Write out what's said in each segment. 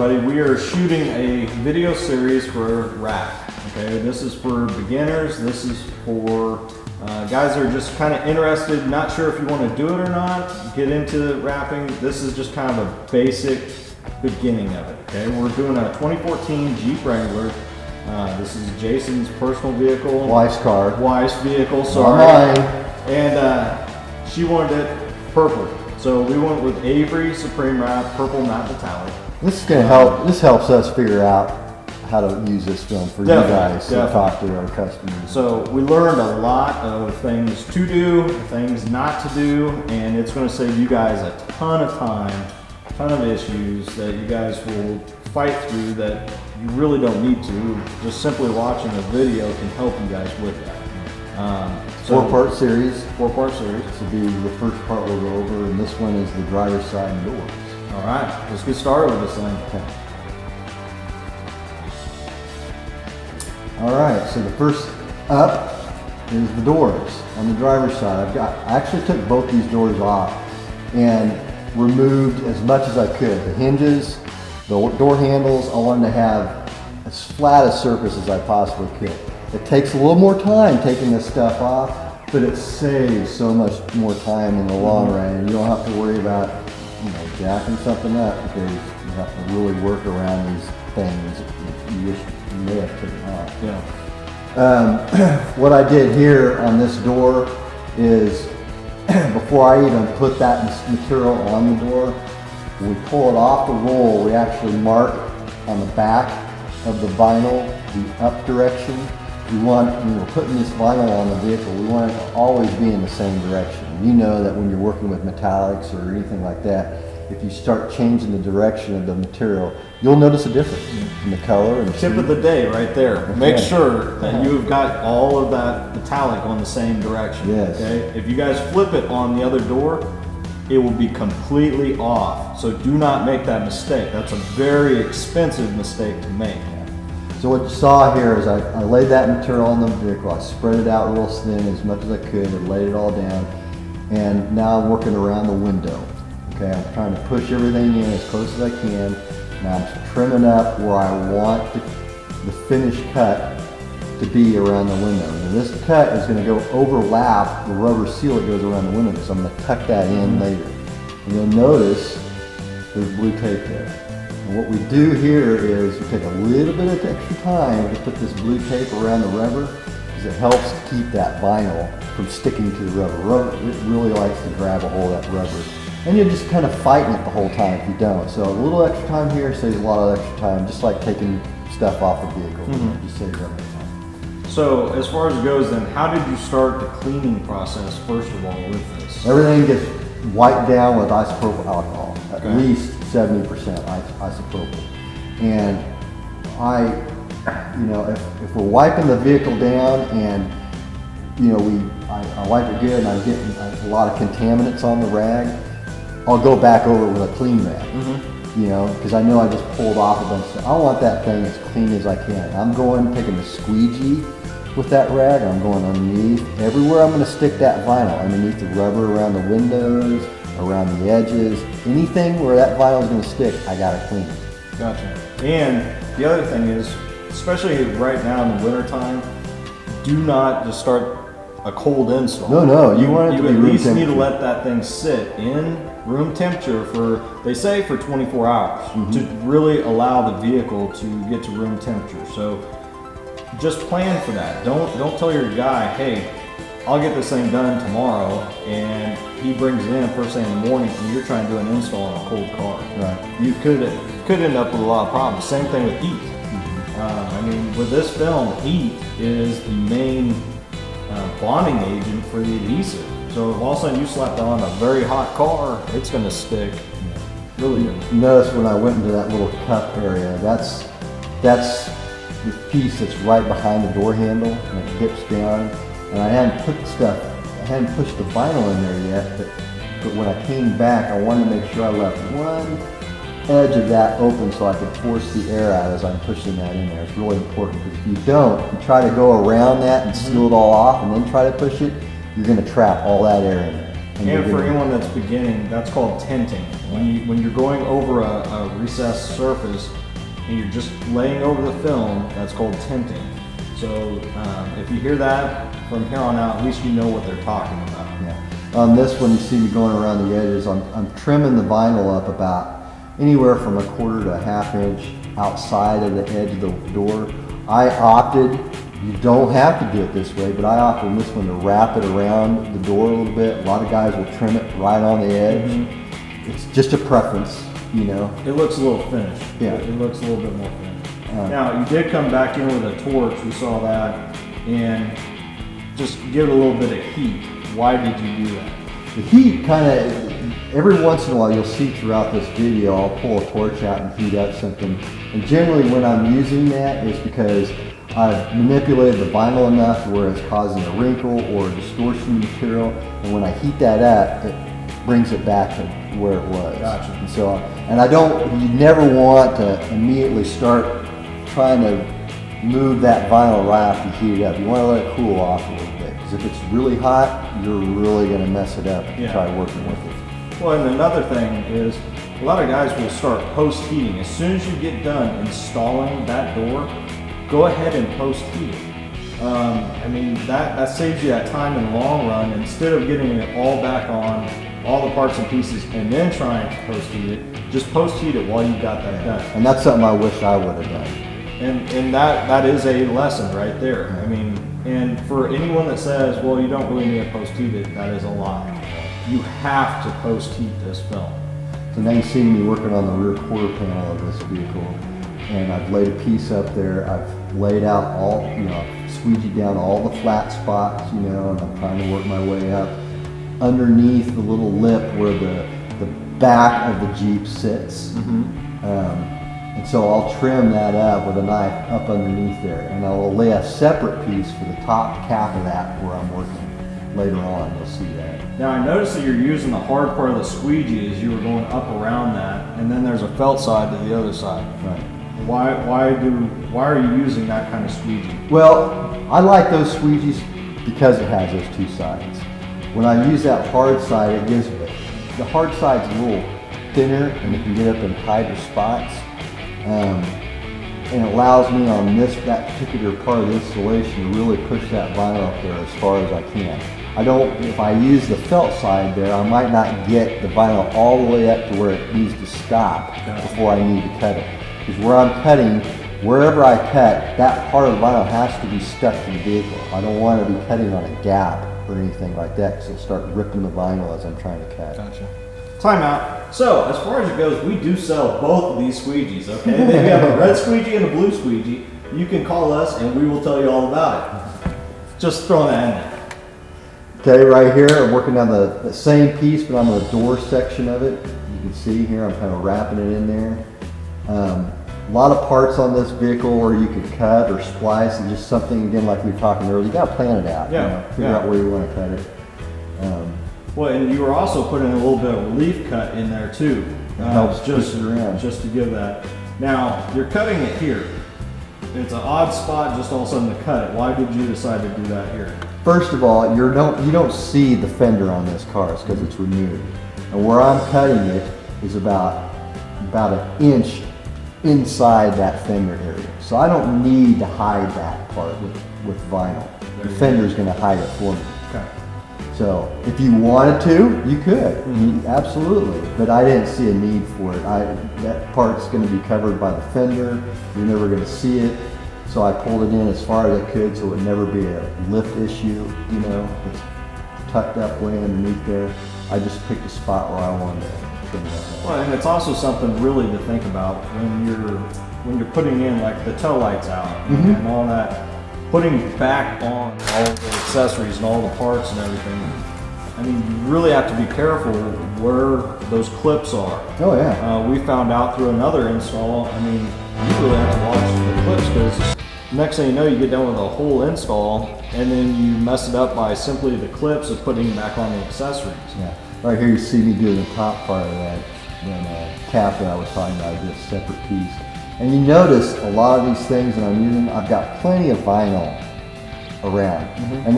everybody. We are shooting a video series for wrap. Okay, this is for beginners. This is for guys that are just kind of interested, not sure if you want to do it or not, get into wrapping. This is just kind of a basic beginning of it. Okay, we're doing a 2014 Jeep Wrangler. This is Jason's personal vehicle. Wife's car. Wife's vehicle, sorry. And she wanted it purple. So we went with Avery Supreme Wrap Purple Matte Metallic. This is going to help. This helps us figure out how to use this film for you guys to talk to our customers. So we learned a lot of things to do, things not to do, and it's going to save you guys a ton of time, a ton of issues that you guys will fight through that you really don't need to. Just simply watching a video can help you guys with that. Four-part series. Four-part series. This will be the first part we'll go over, and this one is the driver's side and doors. All right, let's get started with this thing. Okay. All right, so the first up is the doors on the driver's side. I actually took both these doors off and removed as much as I could. The hinges, the door handles, I wanted to have as flat a surface as I possibly could. It takes a little more time taking this stuff off, but it saves so much more time in the long run, and you don't have to worry about, jacking something up because you have to really work around these things you wish you may have taken off. Yeah. What I did here on this door is, before I even put that material on the door, when we pull it off the roll, we actually mark on the back of the vinyl the up direction. When we're putting this vinyl on the vehicle, we want it to always be in the same direction. You know that when you're working with metallics or anything like that, if you start changing the direction of the material, you'll notice a difference in the color. And tip of the day right there. Make sure that you've got all of that metallic on the same direction. Yes. Okay? If you guys flip it on the other door, it will be completely off. So do not make that mistake. That's a very expensive mistake to make. So what you saw here is I laid that material on the vehicle. I spread it out real thin as much as I could and laid it all down. And now I'm working around the window. Okay, I'm trying to push everything in as close as I can. Now I'm trimming up where I want the finished cut to be around the window. And this cut is going to go overlap the rubber seal that goes around the window, so I'm going to tuck that in later. And you'll notice there's blue tape there. And what we do here is we take a little bit of extra time to put this blue tape around the rubber because it helps to keep that vinyl from sticking to the rubber. It really likes to grab a hold of that rubber. And you're just kind of fighting it the whole time if you don't. So a little extra time here saves a lot of extra time, just like taking stuff off the vehicle. Just saves that much time. So as far as it goes then, how did you start the cleaning process first of all with this? Everything gets wiped down with isopropyl alcohol, at least 70% isopropyl. And if we're wiping the vehicle down and I wipe it good and I'm getting a lot of contaminants on the rag, I'll go back over with a clean rag, because I know I just pulled off a bunch of stuff. I want that thing as clean as I can. I'm taking the squeegee with that rag, I'm going underneath. Everywhere I'm going to stick that vinyl, underneath the rubber, around the windows, around the edges, anything where that vinyl is going to stick, I got to clean it. Gotcha. And the other thing is, especially right now in the winter time, do not just start a cold install. No, you want it to be room temperature. You at least need to let that thing sit in room temperature for 24 hours to really allow the vehicle to get to room temperature. So just plan for that. Don't tell your guy, hey, I'll get this thing done tomorrow, and he brings it in first thing in the morning and you're trying to do an install on a cold car. Right. You could end up with a lot of problems. Same thing with heat. With this film, heat is the main bonding agent for the adhesive. So if all of a sudden you slap that on a very hot car, it's going to stick really good. Notice when I went into that little cup area, that's the piece that's right behind the door handle and it dips down. And I hadn't pushed the vinyl in there yet, but when I came back, I wanted to make sure I left one edge of that open so I could force the air out as I'm pushing that in there. It's really important because if you don't, you try to go around that and seal it all off and then try to push it, you're going to trap all that air in there. And for anyone that's beginning, that's called tinting. When you're going over a recessed surface and you're just laying over the film, that's called tinting. So if you hear that from here on out, at least you know what they're talking about. Yeah. On this one, you see me going around the edges. I'm trimming the vinyl up about anywhere from 1/4 to 1/2 inch outside of the edge of the door. I opted, you don't have to do it this way, but I opted in this one to wrap it around the door a little bit. A lot of guys will trim it right on the edge. Mm-hmm. It's just a preference, you know. It looks a little finished. Yeah. It looks a little bit more finished. Now, you did come back in with a torch, we saw that, and just give it a little bit of heat. Why did you do that? The heat kind of, every once in a while you'll see throughout this video, I'll pull a torch out and heat up something. And generally when I'm using that is because I've manipulated the vinyl enough to where it's causing a wrinkle or a distortion material. And when I heat that up, it brings it back to where it was. Gotcha. And so, you never want to immediately start trying to move that vinyl right after you heat it up. You want to let it cool off a little bit. Because if it's really hot, you're really going to mess it up if you try working with it. Well, and another thing is, a lot of guys will start post-heating. As soon as you get done installing that door, go ahead and post-heat it. I mean, that saves you that time in the long run. Instead of getting it all back on, all the parts and pieces, and then trying to post-heat it, just post-heat it while you got that done. And that's something I wish I would have done. And that is a lesson right there. I mean, and for anyone that says, well, you don't really need to post-heat it, that is a lie. You have to post-heat this film. So now you see me working on the rear quarter panel of this vehicle, and I've laid a piece up there. I've laid out all, squeegeed down all the flat spots, and I'm trying to work my way up underneath the little lip where the back of the Jeep sits. And so I'll trim that up with a knife up underneath there, and I will lay a separate piece for the top cap of that where I'm working. Later on, you'll see that. Now I noticed that you're using the hard part of the squeegee as you were going up around that, and then there's a felt side to the other side. Right. Why are you using that kind of squeegee? Well, I like those squeegees because it has those two sides. When I use that hard side, it gives the hard side's a little thinner and it can get up in tighter spots. And it allows me on that particular part of the installation to really push that vinyl up there as far as I can. If I use the felt side there, I might not get the vinyl all the way up to where it needs to stop before I need to cut it. Because where I'm cutting, wherever I cut, that part of the vinyl has to be stuck to the vehicle. I don't want to be cutting on a gap or anything like that because it'll start ripping the vinyl as I'm trying to cut. Gotcha. Time out. So, as far as it goes, we do sell both of these squeegees, okay? We have a red squeegee and a blue squeegee. You can call us and we will tell you all about it. Just throwing that in there. Okay, right here, I'm working on the same piece, but on the door section of it. You can see here, I'm kind of wrapping it in there. A lot of parts on this vehicle where you could cut or splice, and just something, again, like we were talking earlier, you got to plan it out. Figure out where you want to cut it. Well, and you were also putting a little bit of relief cut in there too. Helps push it around. Just to give that. Now, you're cutting it here. It's an odd spot just all of a sudden to cut it. Why did you decide to do that here? First of all, you don't see the fender on this car because it's removed. And where I'm cutting it is about an inch inside that fender area. So I don't need to hide that part with vinyl. The fender's going to hide it for me. Okay. So if you wanted to, you could, absolutely. But I didn't see a need for it. That part's going to be covered by the fender. You're never going to see it. So I pulled it in as far as I could so it would never be a lift issue, It's tucked up way underneath there. I just picked a spot where I wanted to trim it up. Well, and it's also something really to think about when you're putting in like the tail lights out and all that. Putting back on all the accessories and all the parts and everything, I mean, you really have to be careful where those clips are. Oh yeah. We found out through another install, I mean, you really have to watch the clips because next thing you know, you get done with a whole install and then you mess it up by simply the clips of putting back on the accessories. Yeah. Right here you see me doing the top part of that cap that I was talking about, this separate piece. And you notice a lot of these things that I'm using, I've got plenty of vinyl around. And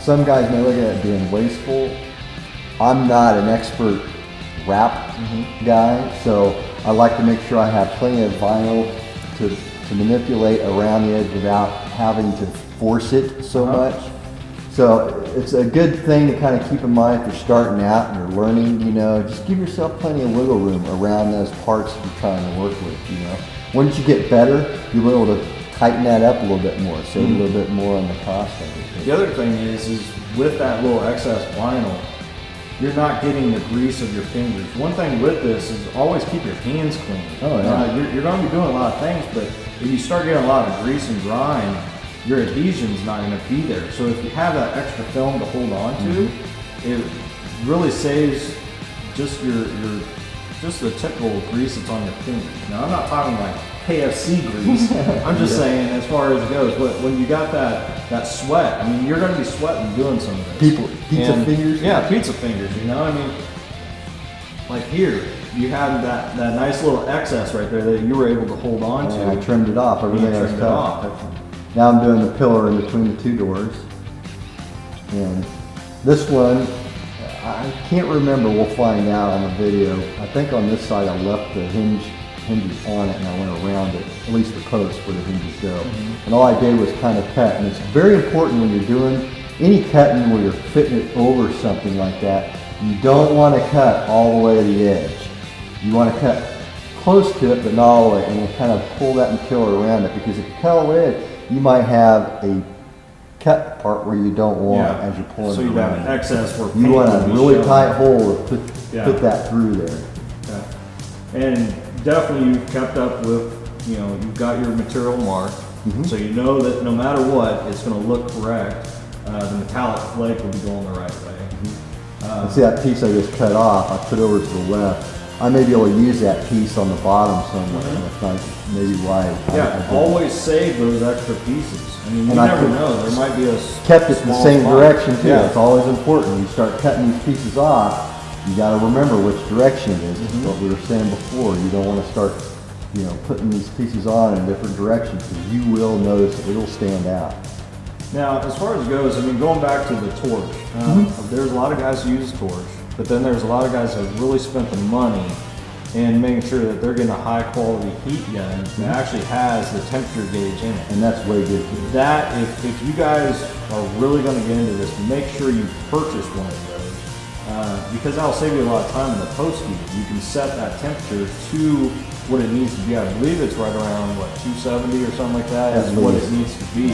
some guys may look at it being wasteful. I'm not an expert wrap guy, so I like to make sure I have plenty of vinyl to manipulate around the edge without having to force it so much. So it's a good thing to kind of keep in mind if you're starting out and you're learning, you know, just give yourself plenty of wiggle room around those parts that you're trying to work with, you know. Once you get better, you'll be able to tighten that up a little bit more, save a little bit more on the cost of it. The other thing is with that little excess vinyl, you're not getting the grease of your fingers. One thing with this is always keep your hands clean. Oh, yeah. You're going to be doing a lot of things, but if you start getting a lot of grease and grime, your adhesion's not going to be there. So if you have that extra film to hold on to, it really saves just just the typical grease that's on your fingers. Now I'm not talking like KFC grease. I'm just saying as far as it goes, when you got that sweat, I mean, you're going to be sweating doing some of this. Pizza fingers? Yeah, pizza fingers, you know? I mean, like here, you had that nice little excess right there that you were able to hold on to. And I trimmed it off. Everything You was trimmed it off. touching. Now I'm doing the pillar in between the two doors. And this one, I can't remember, we'll find out on the video. I think on this side I left the hinges on it and I went around it, at least the posts where the hinges go. And all I did was kind of cut. And it's very important when you're doing any cutting where you're fitting it over something like that, you don't want to cut all the way to the edge. You want to cut close to it, but not all the way, and then kind of pull that material around it, because if you cut all the way, you might have a cut part where you don't want as you're pulling so it you'd have around. an excess where You want a paint would be really showing. tight hole to put that through there. Yeah. And definitely you've kept up with, you know, you've got your material marked, so you know that no matter what, it's going to look correct. The metallic flake will be going the right way. And see that piece I just cut off, I put over to the left. I may be able to use that piece on the bottom somewhere, and that's not maybe why. I did always save those extra pieces. I mean, you And I never put- know. There might be a kept it the small same spot. direction too. Yeah. It's always important. You start cutting these pieces off, you got to remember which direction it is. It's what we were saying before. You don't want to start, you know, putting these pieces on in different directions, because you will notice it will stand out. Now, as far as it goes, I mean, going back to the torch, there's a lot of guys who use torch, but then there's a lot of guys that have really spent the money in making sure that they're getting a high quality heat gun that actually has the temperature gauge in it. And that's way good for you. That, if you guys are really going to get into this, make sure you purchase one of those, because that'll save you a lot of time in the post heat. You can set that temperature to what it needs to be. I believe it's right around, what, 270 or something like that is what it needs to be.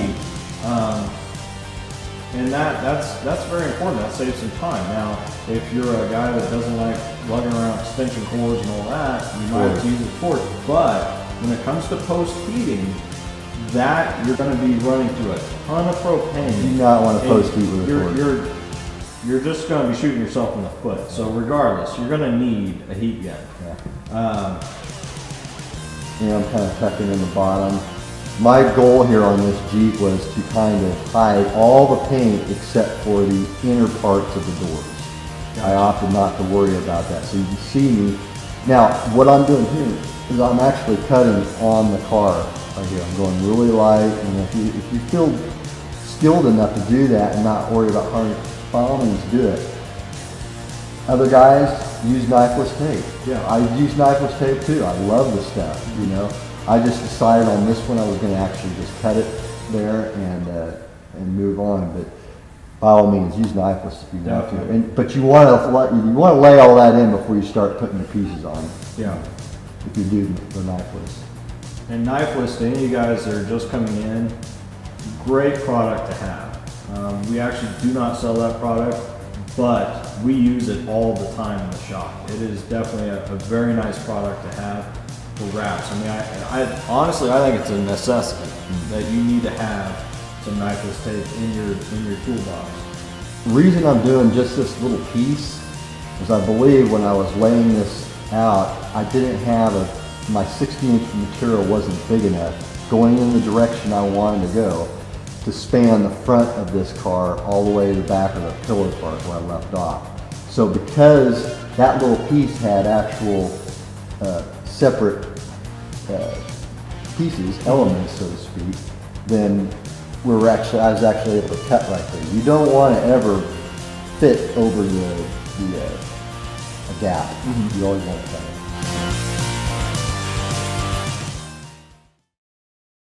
And that's very important. That saves some time. Now, if you're a guy that doesn't like lugging around extension cords and all that, you might have to use a torch. But when it comes to post heating, that you're going to be running through a ton of propane. You do not want to And post heat with a torch. You're just going to be shooting yourself in the foot. So regardless, you're going to need a heat gun. You know, I'm kind of tucking in the bottom. My goal here on this Jeep was to kind of hide all the paint except for the inner parts of the doors. I opted not to worry about that, so you can see me. Now, what I'm doing here is I'm actually cutting on the car right here. I'm going really light, and if you feel skilled enough to do that and not worry about harming, by all means do it. Other guys use knifeless tape. Yeah. I use knifeless tape too. I love the stuff, you know. I just decided on this one I was going to actually just cut it there and move on. But by all means, use knifeless if you want to. But you want to lay all that in before you start putting the pieces on. Yeah. If you do the knifeless. And knifeless, to any of you guys that are just coming in, great product to have. We actually do not sell that product, but we use it all the time in the shop. It is definitely a very nice product to have for wraps. I mean, I honestly, I think it's a necessity that you need to have some knifeless tape in your toolbox. The reason I'm doing just this little piece is I believe when I was laying this out, I didn't have my 16-inch material wasn't big enough going in the direction I wanted to go to span the front of this car all the way to the back of the pillar part where I left off. So because that little piece had actual separate pieces, elements so to speak, then I was actually able to cut right there. You don't want to ever fit over a gap. You always want to cut it.